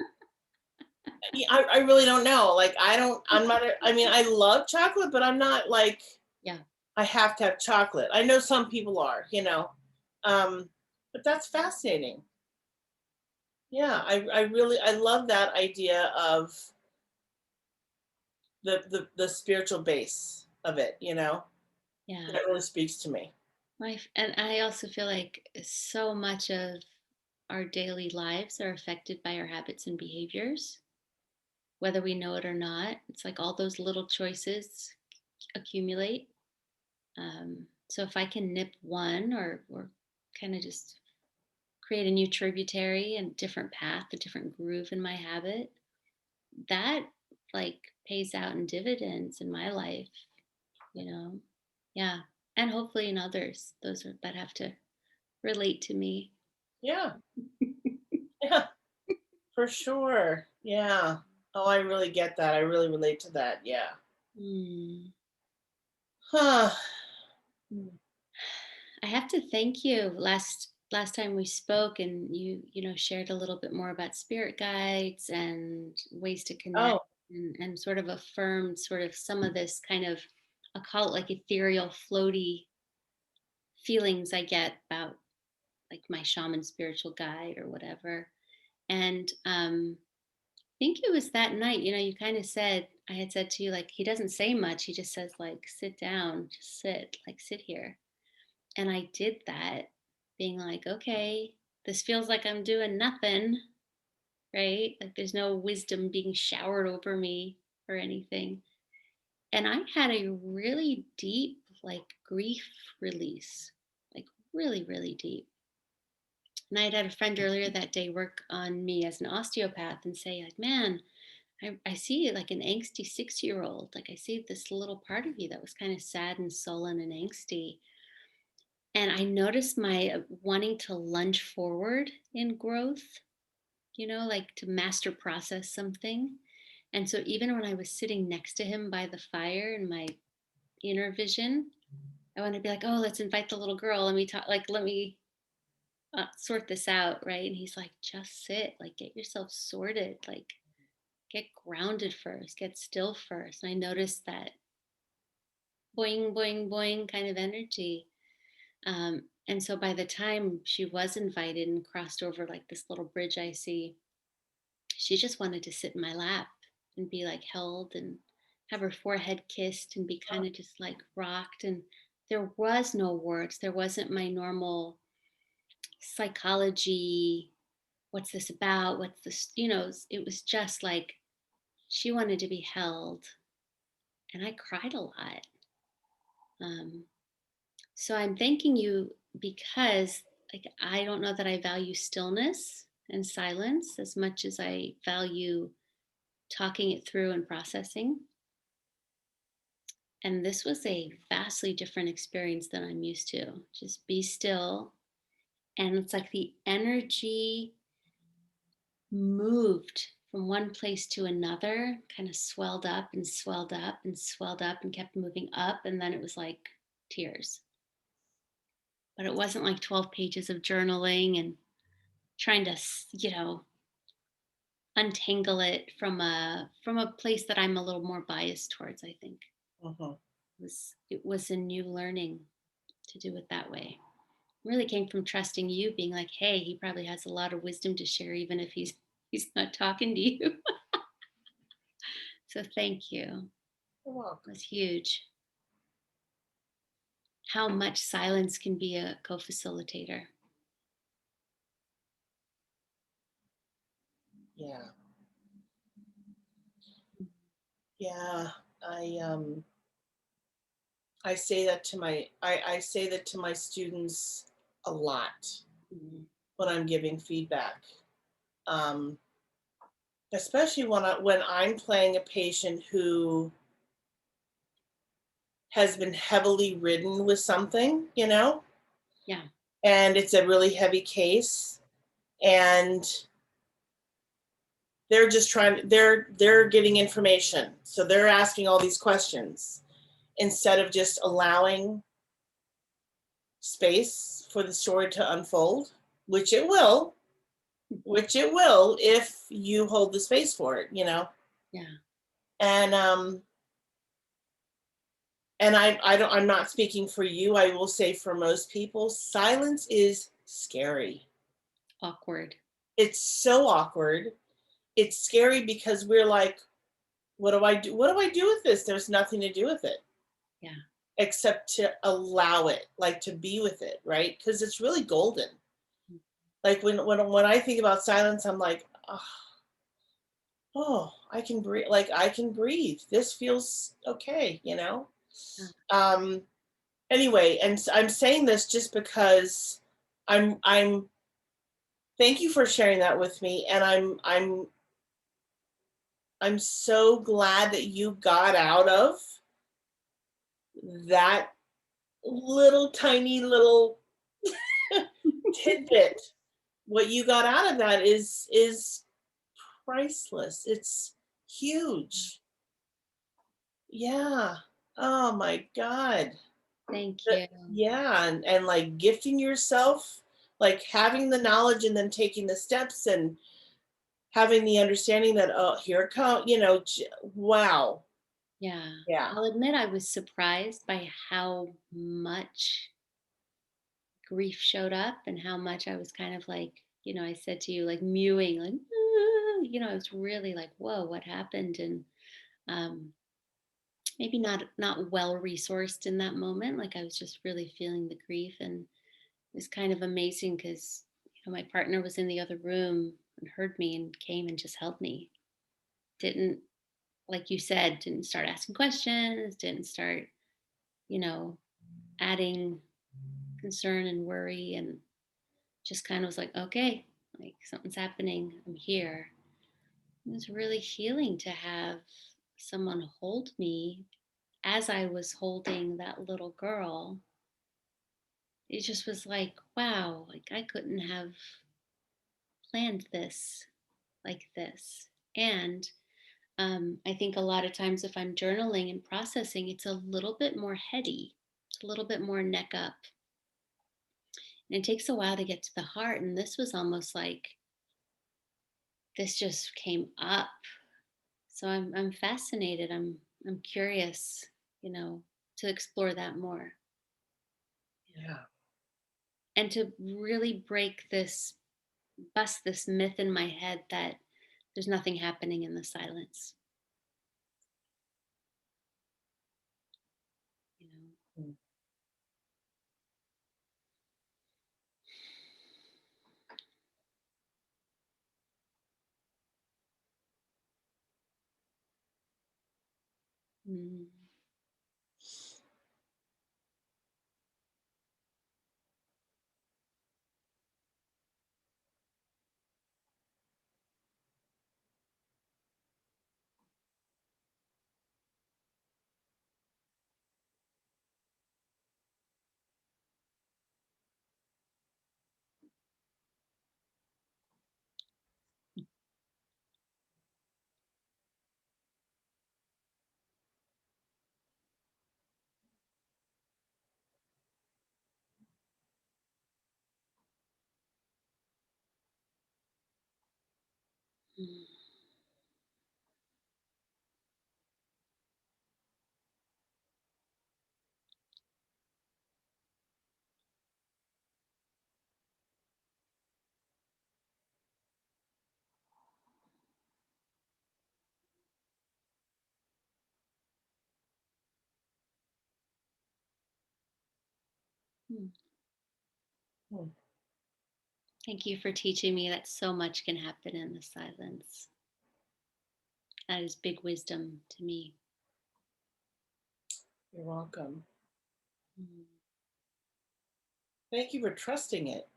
I really don't know. Like, I'm not I mean, I love chocolate, but I'm not like, Yeah. I have to have chocolate. I know some people are, um but that's fascinating. Yeah, I love that idea of the spiritual base of it, Yeah. that really speaks to me. Life, and I also feel like so much of our daily lives are affected by our habits and behaviors, whether we know it or not. It's like all those little choices accumulate. So if I can nip one, or kind of just create a new tributary and different path, a different groove in my habit, that like pays out in dividends in my life, you know. Yeah. And hopefully in others, those are, that have to relate to me. Yeah. Yeah. For sure. Yeah. Oh, I really get that. I really relate to that. Yeah. Hmm. Huh. Mm. I have to thank you. Last time we spoke, and you shared a little bit more about spirit guides and ways to connect, Oh, and sort of affirmed sort of some of this kind of, I'll call it like ethereal, floaty feelings I get about like my shaman spiritual guide or whatever. And I think it was that night, you kind of said, I had said to you, like, he doesn't say much. He just says, like, sit down, just sit, like, sit here. And I did that, being like, okay, this feels like I'm doing nothing, right? Like there's no wisdom being showered over me or anything. And I had a really deep, like, grief release, like, really, really deep. And I had a friend earlier that day work on me as an osteopath and say, like, man, I see like an angsty 6 year old. Like I see this little part of you that was kind of sad and sullen and angsty. And I noticed my wanting to lunge forward in growth, like to master process something. And so even when I was sitting next to him by the fire in my inner vision, I want to be like, oh, let's invite the little girl. Let me talk, like, let me sort this out. Right. And he's like, just sit, like, get yourself sorted, like, get grounded first, get still first. And I noticed that boing, boing, boing kind of energy. And so by the time she was invited and crossed over like this little bridge I see, she just wanted to sit in my lap and be like held and have her forehead kissed and be kind of just like rocked. And there was no words. There wasn't my normal psychology. What's this about? What's this? It was just like she wanted to be held. And I cried a lot. Um, So I'm thanking you because, like, I don't know that I value stillness and silence as much as I value talking it through and processing. And this was a vastly different experience than I'm used to. Just be still. And it's like the energy moved from one place to another, kind of swelled up and swelled up and swelled up and kept moving up. And then it was like tears. But it wasn't like 12 pages of journaling and trying to untangle it from a place that I'm a little more biased towards. I think mhm. it was a new learning to do it that way. Really came from trusting you, being like, hey, he probably has a lot of wisdom to share even if he's not talking to you. So thank you. You're It welcome. was huge. How much silence can be a co-facilitator. Yeah. Yeah. I um I say that to I say that to my students a lot Mhm. when I'm giving feedback. Um, Especially when I'm playing a patient who has been heavily ridden with something, Yeah. and it's a really heavy case, and they're just they're getting information. So they're asking all these questions instead of just allowing space for the story to unfold, which it will, if you hold the space for it. Yeah. And I'm not speaking for you. I will say for most people, silence is scary. Awkward. It's so awkward. It's scary because we're like, what do I do? What do I do with this? There's nothing to do with it Yeah. except to allow it, like to be with it, right? Because it's really golden. Like when I think about silence, I'm like, oh, I can breathe. Like I can breathe. This feels okay. uh, Um, anyway, and I'm saying this just because I'm thank you for sharing that with me, and I'm so glad that you got out of that little tiny little tidbit. What you got out of that is priceless. It's huge. Yeah. Oh my God. thank That you. yeah, and, like, gifting yourself, like, having the knowledge and then taking the steps and having the understanding that, "Oh, here it comes," wow. Yeah. Yeah. I'll admit I was surprised by how much grief showed up and how much I was kind of like, I said to you, like mewing, like, "Ah," I was really like, whoa, what happened? And um, maybe not well resourced in that moment. Like I was just really feeling the grief, and it was kind of amazing because my partner was in the other room and heard me and came and just helped me. Didn't, like you said, didn't start asking questions, didn't start, you know, adding concern and worry, and just kind of was like, okay, like something's happening. I'm here. It was really healing to have someone hold me as I was holding that little girl. It just was like, wow, like I couldn't have planned this like this. And I think a lot of times if I'm journaling and processing, it's a little bit more heady, a little bit more neck up. And it takes a while to get to the heart. And this was almost like this just came up. So I'm fascinated. I'm curious, you know, to explore that more Yeah. and to really break this, bust this myth in my head that there's nothing happening in the silence. You know. Mm. Mm. Mm. Mm. Mm. Thank you for teaching me that so much can happen in the silence. That is big wisdom to me. You're welcome. Mm. Thank you for trusting it.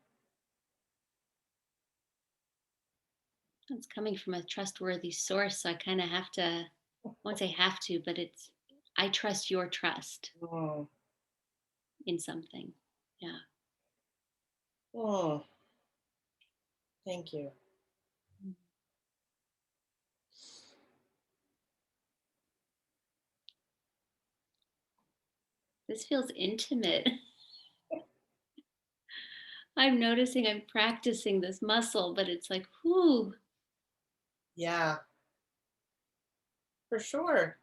It's coming from a trustworthy source, so I kind of have to, I won't say have to, but I trust your trust Oh. in something. Yeah. Oh, thank you. Mm. This feels intimate. I'm noticing I'm practicing this muscle, but it's like, whoo. Yeah, for sure.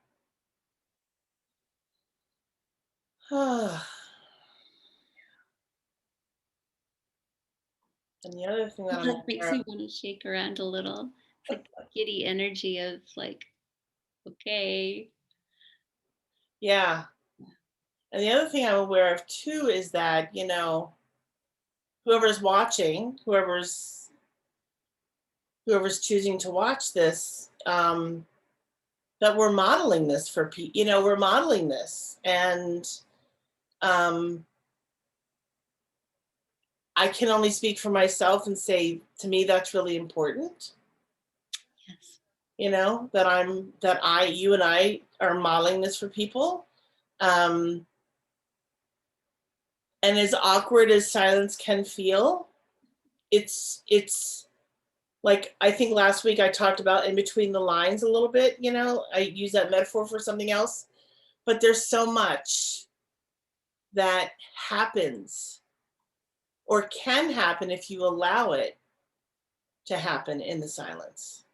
And the other thing that I'm That makes aware of, me want to shake around a little. It's like giddy energy of like, okay. yeah. And the other thing I'm aware of too is that, whoever's watching, whoever's choosing to watch this, that we're modeling this for people, we're modeling this. And um, I can only speak for myself and say, to me, that's really important, Yes. you and I are modeling this for people. Um, and as awkward as silence can feel, it's like, I think last week I talked about in between the lines a little bit, I use that metaphor for something else, but there's so much that happens or can happen if you allow it to happen in the silence.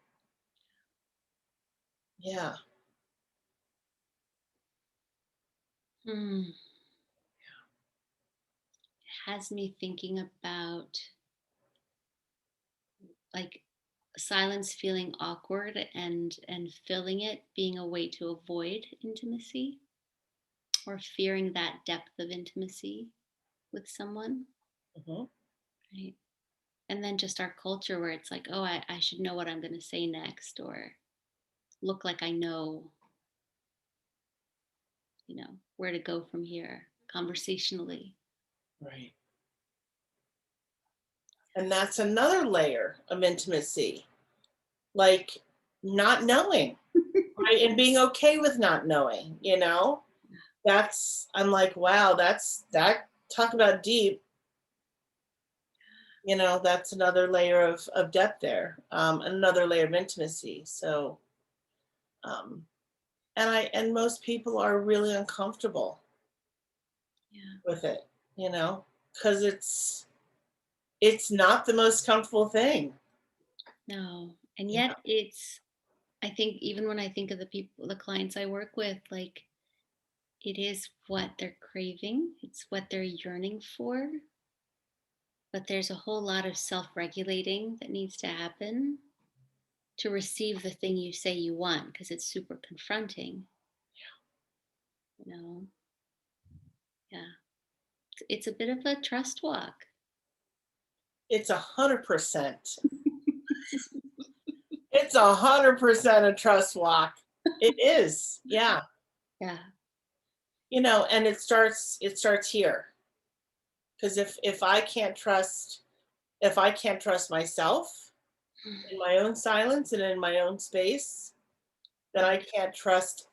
Yeah. Hmm. Has me thinking about like silence feeling awkward and filling it being a way to avoid intimacy or fearing that depth of intimacy with someone, Hmm. right? And then just our culture where it's like, oh, I should know what I'm going to say next or look like I know, where to go from here conversationally. Right. And that's another layer of intimacy, like not knowing, right? And being okay with not knowing. I'm like, wow, talk about deep. That's another layer of depth there, another layer of intimacy. So, um, and most people are really uncomfortable Yeah. with it, because it's not the most comfortable thing. No. And Yeah. yet I think even when I think of the people, the clients I work with, like it is what they're craving, it's what they're yearning for. But there's a whole lot of self regulating that needs to happen to receive the thing you say you want because it's super confronting, you know? Yeah. It's a bit of a trust walk. It's 100%. It's 100% a trust walk. It is. Yeah. Yeah. And it starts here. Because if I can't trust myself in my own silence and in my own space, then I can't trust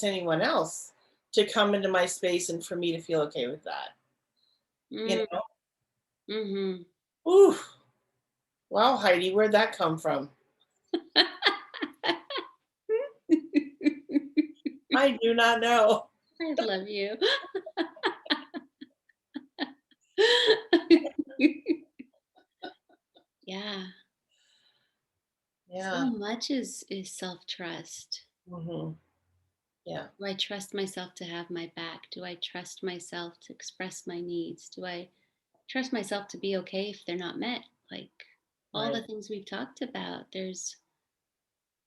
anyone else to come into my space and for me to feel okay with that. You Mm, know? mm-hmm. Ooh, wow, Heidi, where'd that come from? I do not know. I love you. Yeah. So Yeah. much is self-trust. Hmm. Yeah. Do I trust myself to have my back? Do I trust myself to express my needs? Do I trust myself to be okay if they're not met? Like all Right. the things we've talked about, there's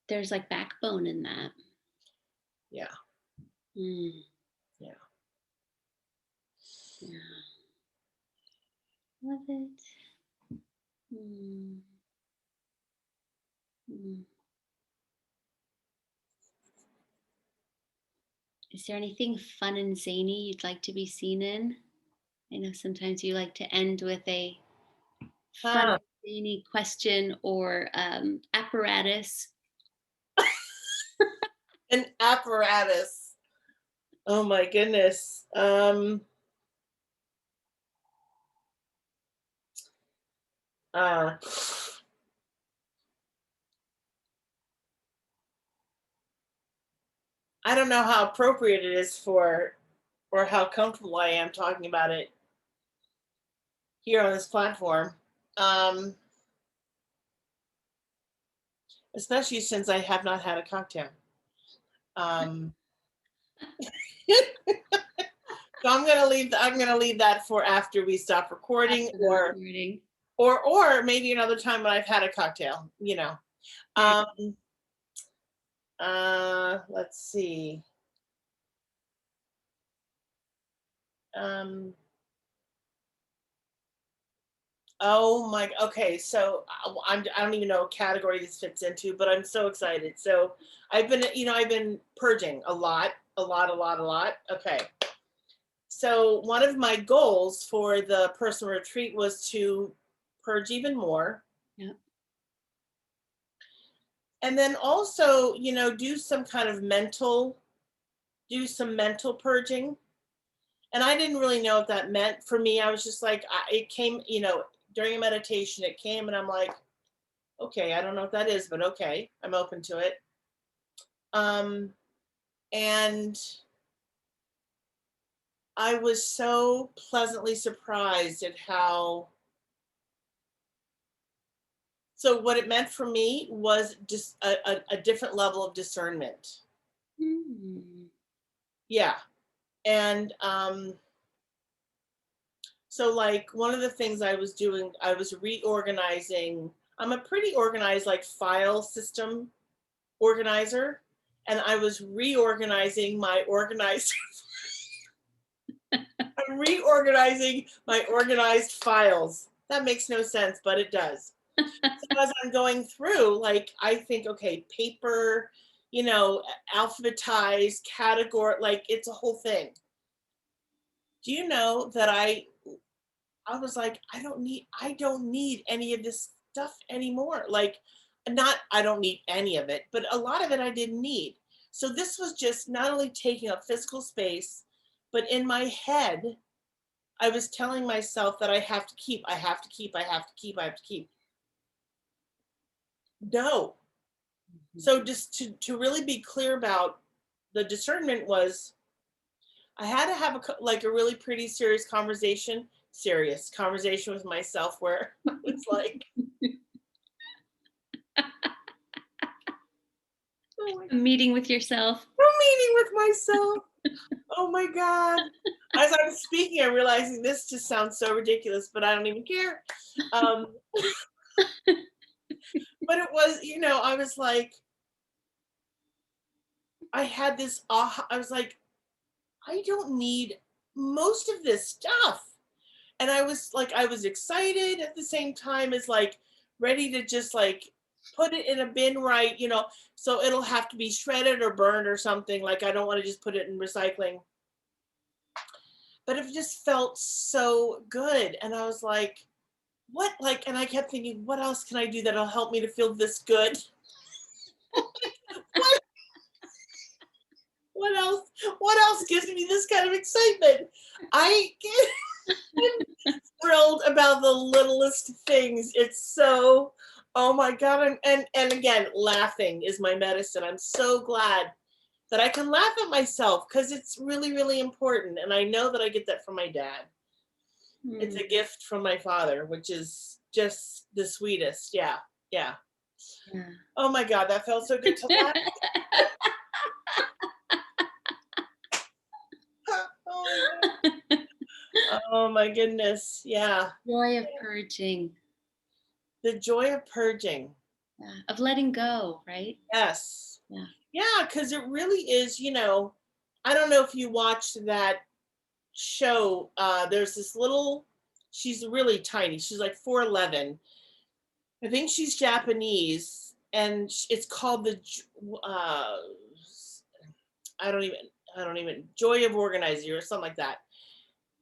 like backbone in that. Yeah. Mm, Yeah. yeah. Love it. Mm, mm. Is there anything fun and zany you'd like to be seen in? I know sometimes you like to end with a fun Ah, and zany question or apparatus. an apparatus. Oh my goodness. Uh, I don't know how appropriate it is for, or how comfortable I am talking about it here on this platform. Um, Especially since I have not had a cocktail. Um, so I'm gonna leave that for after we stop recording, After the or recording. or or maybe another time when I've had a cocktail. There. Um, let's see. Um, Oh my, okay. So I don't even know what category this fits into, but I'm so excited. So I've been purging a lot, a lot, a lot, a lot. Okay. So one of my goals for the personal retreat was to purge even more. Yeah. And then also, do some kind of do some mental purging. And I didn't really know what that meant for me. I was just like, it came, during a meditation, it came and I'm like, okay, I don't know what that is, but okay, I'm open to it. Um, and I was so pleasantly surprised at so what it meant for me was just a different level of discernment. Mm. Yeah. And so like one of the things I was doing, I was reorganizing. I'm a pretty organized like file system organizer, and I was reorganizing my organized I'm reorganizing my organized files. That makes no sense, but it does. So as I'm going through, like I think, okay, paper, alphabetized, category, like it's a whole thing. Do you know that I was like, I don't need any of this stuff anymore. Like, not I don't need any of it, but a lot of it I didn't need. So this was just not only taking up physical space, but in my head, I was telling myself that I have to keep, I have to keep, I have to keep, I have to keep. No. Mhm. So just to really be clear about the discernment was I had to have like a really pretty serious conversation with myself where I was like, oh my, A meeting with yourself. I'm meeting with myself. Oh my God. As I was speaking, I'm realizing this just sounds so ridiculous, but I don't even care. Um, but it was, I was like, I had this aha. I was like, I don't need most of this stuff. And I was excited at the same time as like ready to just like put it in a bin, right? So it'll have to be shredded or burned or something. Like I don't want to just put it in recycling. But it just felt so good. And I was like, what? Like, and I kept thinking, what else can I do that'll help me to feel this good? what, what else? What else gives me this kind of excitement? I am thrilled about the littlest things. It's so, oh my God. And again, laughing is my medicine. I'm so glad that I can laugh at myself because it's really, really important. And I know that I get that from my dad. It's Mm. a gift from my father, which is just the sweetest. Yeah. Yeah. Yeah. Oh my God, that felt so good to laugh. Oh my God. Oh my goodness. Yeah. Joy of purging. The joy of purging. Yeah. Of letting go, right? Yes. Yeah. Yeah, because it really is, I don't know if you watched that show. There's this little, she's really tiny. She's like 4'11". I think she's Japanese, and it's called I don't even, Joy of Organizing or something like that.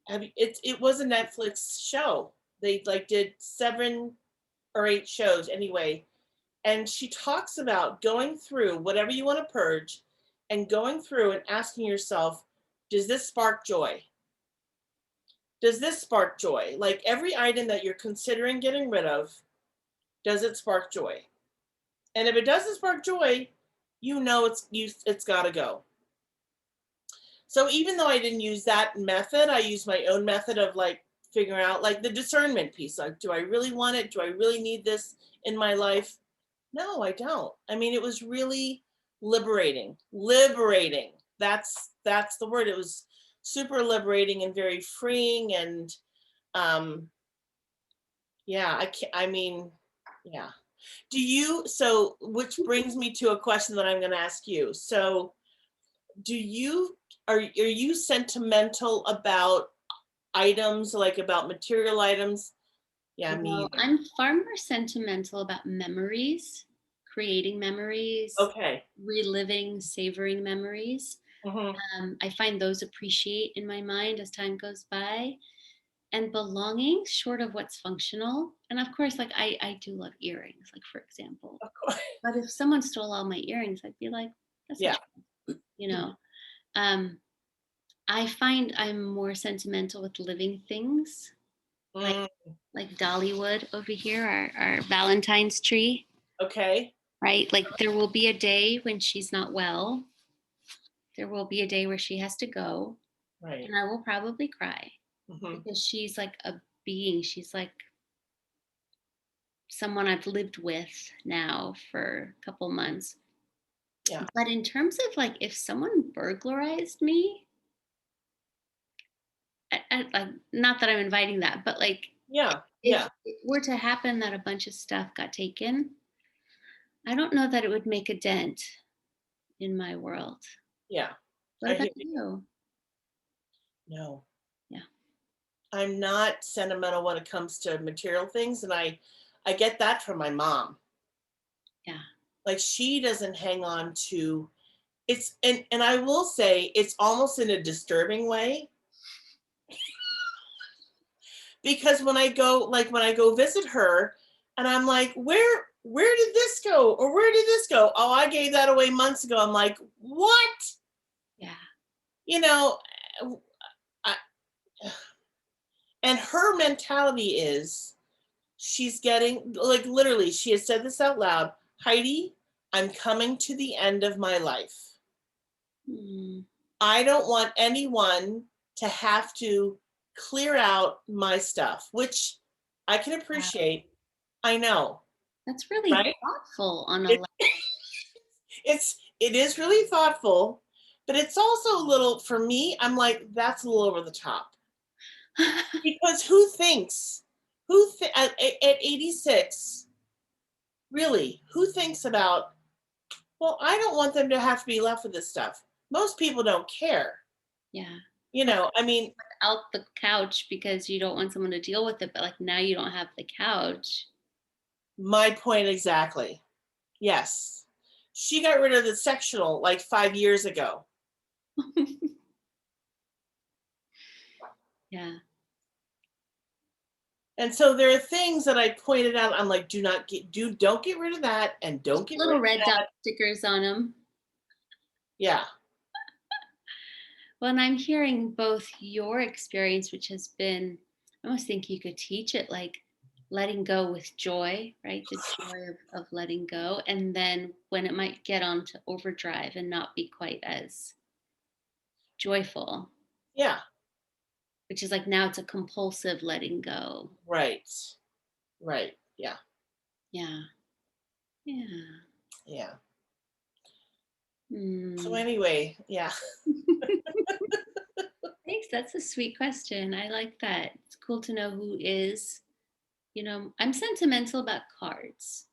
It was a Netflix show. They like did 7 or 8 shows anyway. And she talks about going through whatever you want to purge and going through and asking yourself, does this spark joy? Does this spark joy? Like every item that you're considering getting rid of, does it spark joy? And if it doesn't spark joy, it's got to go. So even though I didn't use that method, I used my own method of like figuring out like the discernment piece. Like, do I really want it? Do I really need this in my life? No, I don't. I mean, it was really liberating. Liberating. That's the word. It was super liberating and very freeing. And yeah, I mean, yeah. Which brings me to a question that I'm going to ask you. So, do you are you sentimental about items, like about material items? Yeah, me Well, either. I'm far more sentimental about memories, creating memories, Okay. reliving, savoring memories. Hmm. I find those appreciate in my mind as time goes by. And belonging, short of what's functional. And of course, like I do love earrings, like for example. Of course. But if someone stole all my earrings, I'd be like, that's a Yeah. you know. Um, I find I'm more sentimental with living things, like Mm, Dollywood over here, our Valentine's tree, okay. right? Like there will be a day when she's not well. There will be a day where she has to go, Right. and I will probably cry Hmm. because she's like a being. She's like someone I've lived with now for a couple months. Yeah. But in terms of like if someone burglarized me, like not that I'm inviting that, but like Yeah. if Yeah. it were to happen that a bunch of stuff got taken, I don't know that it would make a dent in my world. Yeah. What I about hear you. you? No, Yeah, I'm not sentimental when it comes to material things, and I get that from my mom. yeah, Like she doesn't hang on to it's and I will say it's almost in a disturbing way because when I go visit her and I'm like, where did this go? Or where did this go? Oh, I gave that away months ago. I'm like, what? yeah. You know, I, and her mentality is she's getting like literally she has said this out loud, Heidi, I'm coming to the end of my life. Mm, I don't want anyone to have to clear out my stuff, which I can wow, appreciate. I know, that's really right? thoughtful on a It, it is really thoughtful, but it's also a little for me, I'm like, that's a little over the top. level. Because at 86, really, who thinks about, well, I don't want them to have to be left with this stuff. Most people don't care. Yeah. I mean, Out the couch because you don't want someone to deal with it, but like now you don't have the couch. my point exactly. Yes. She got rid of the sectional like 5 years ago. Yeah. And so there are things that I pointed out. I'm like, don't get rid of that and don't get rid Little of red dot that. stickers on them. Yeah. Well, and I'm hearing both your experience, which has been, I almost think you could teach it like letting go with joy, right? The joy of letting go. And then when it might get on to overdrive and not be quite as joyful, Yeah. which is like now it's a compulsive letting go. Right. Right. Yeah. Yeah. Yeah. Yeah. So Hmm. anyway, yeah. Thanks. That's a sweet question. I like that. It's cool to know who is. I'm sentimental about cards.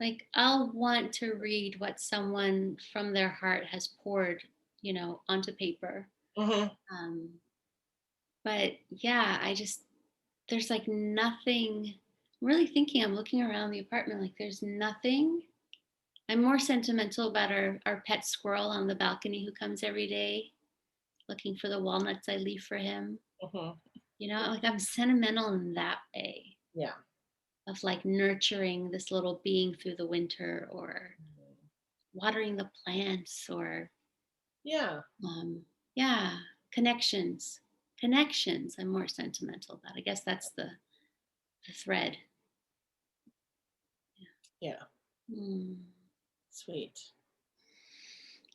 Like, I'll want to read what someone from their heart has poured, onto paper. Hmm. Um, but yeah, there's like nothing. I'm really thinking, I'm looking around the apartment, like, there's nothing. I'm more sentimental about our pet squirrel on the balcony who comes every day looking for the walnuts I leave for him. Hmm. Like I'm sentimental in that way Yeah. of like nurturing this little being through the winter or watering the plants or Yeah. um, yeah, connections. Connections I'm more sentimental about. I guess that's the thread. Yeah. Mm. Sweet.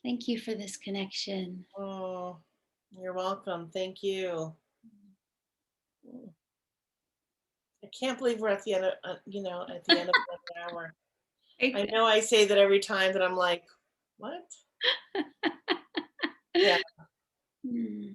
Thank you for this connection. Oh, you're welcome. Thank you. I can't believe we're at the end of, at the end of another hour. I I know I say that every time, but I'm like, what? Yeah. Mm.